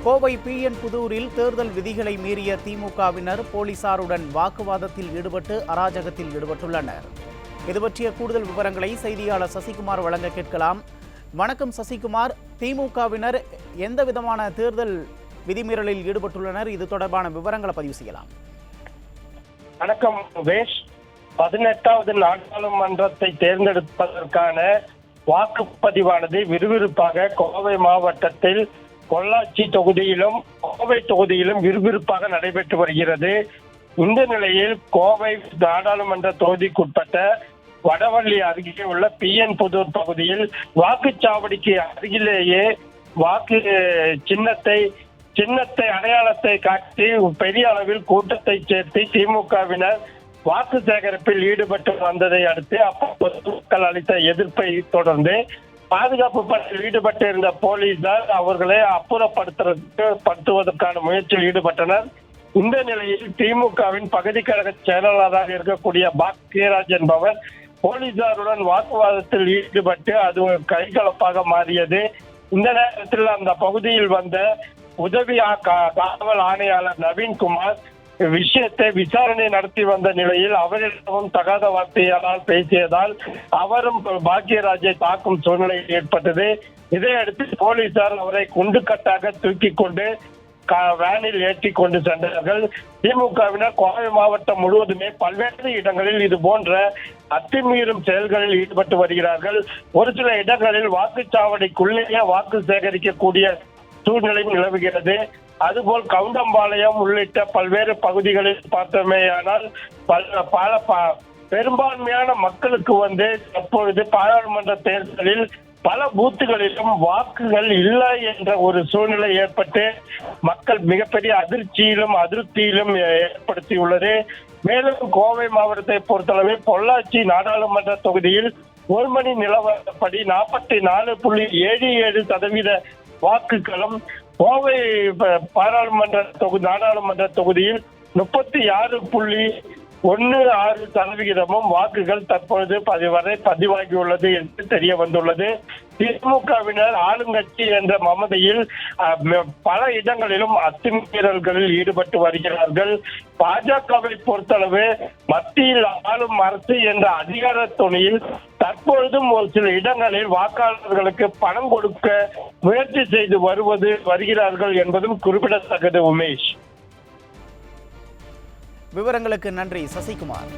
Kovai PN புதூரில் தேர்தல் விதிகளை மீறிய திமுகவினர் போலீசாருடன் வாக்குவாதத்தில் ஈடுபட்டு அராஜகத்தில் ஈடுபட்டுள்ளனர். இதுபற்றிய கூடுதல் விவரங்களை செய்தியாளர் சசிகுமார் வழங்க கேட்கலாம். வணக்கம் சசிகுமார், திமுகவினர் எந்த விதமான தேர்தல் விதிமீறலில் ஈடுபட்டுள்ளனர்? இது தொடர்பான விவரங்களை பதிவு செய்யலாம். வணக்கம் வேஷ். 18வது நாடாளுமன்றத்தை தேர்ந்தெடுப்பதற்கான வாக்குப்பதிவானது விறுவிறுப்பாக கோவை மாவட்டத்தில் பொள்ளாச்சி தொகுதியிலும் கோவை தொகுதியிலும் விறுவிறுப்பாக நடைபெற்று வருகிறது. இந்த நிலையில் கோவை நாடாளுமன்ற தொகுதிக்குட்பட்ட வடவள்ளி அருகே உள்ள PN புதூர் பகுதியில் வாக்குச்சாவடிக்கு அருகிலேயே வாக்கு சின்னத்தை அடையாளத்தை காட்டி பெரிய அளவில் கூட்டத்தை சேர்த்து திமுகவினர் வாக்கு சேகரிப்பில் ஈடுபட்டு வந்ததை அடுத்து பொதுமக்கள் அளித்த எதிர்ப்பை தொடர்ந்து பாதுகாப்பு பணியில் ஈடுபட்டிருந்த போலீசார் அவர்களை அப்புறப்படுத்துவதற்கான முயற்சியில் ஈடுபட்டனர். இந்த நிலையில் திமுகவின் பகுதி கழக செயலாளராக இருக்கக்கூடிய பாக்கியராஜ் என்பவர் போலீசாருடன் வாக்குவாதத்தில் ஈடுபட்டு அது கைகலப்பாக மாறியது. இந்த நேரத்தில் அந்த பகுதியில் வந்த உதவி காவல் ஆணையாளர் நவீன்குமார் விஷயத்தை விசாரணை நடத்தி வந்த நிலையில் அவரிடமும் தகாத வார்த்தையால் பேசியதால் அவரும் பாக்கியராஜை தாக்கும் சூழ்நிலை ஏற்பட்டது. இதையடுத்து போலீசார் அவரை குண்டுக்கட்டாக தூக்கி கொண்டு வேனில் ஏற்றி கொண்டு சென்றார்கள். திமுகவினர் கோவை மாவட்டம் முழுவதுமே பல்வேறு இடங்களில் இது போன்ற அத்துமீறும் செயல்களில் ஈடுபட்டு வருகிறார்கள். ஒரு சில இடங்களில் வாக்குச்சாவடிக்குள்ளேயே வாக்கு சேகரிக்கக்கூடிய சூழ்நிலை நிலவுகிறது. அதுபோல் கவுண்டம்பாளையம் உள்ளிட்ட பல்வேறு பகுதிகளில் பார்த்தோமேயானால் பெரும்பான்மையான மக்களுக்கு தற்பொழுது பாராளுமன்ற தேர்தலில் பல பூத்துகளிலும் வாக்குகள் இல்லை என்ற ஒரு சூழ்நிலை ஏற்பட்டு மக்கள் மிகப்பெரிய அதிருப்தியிலும் ஏற்படுத்தியுள்ளது. மேலும் கோவை மாவட்டத்தை பொறுத்தளவு பொள்ளாச்சி நாடாளுமன்ற தொகுதியில் 1 மணி நிலவரப்படி 44.77% வாக்குகளும், கோவை நாடாளுமன்ற தொகுதியில் 36.16% வாக்குகள் தற்பொழுது வரை பதிவாகியுள்ளது என்று தெரிய வந்துள்ளது. திமுகவினர் ஆளுங்கட்சி என்ற மமதையில் பல இடங்களிலும் அத்துமீறல்களில் ஈடுபட்டு வருகிறார்கள். பாஜகவை பொறுத்தளவு மத்தியில் ஆளும் அரசு என்ற அதிகார துணையில் தற்பொழுதும் ஒரு சில இடங்களில் வாக்காளர்களுக்கு பணம் கொடுக்க முயற்சி செய்து வருகிறார்கள் என்பதும் குறிப்பிடத்தக்கது. உமேஷ், விவரங்களுக்கு நன்றி சசிகுமார்.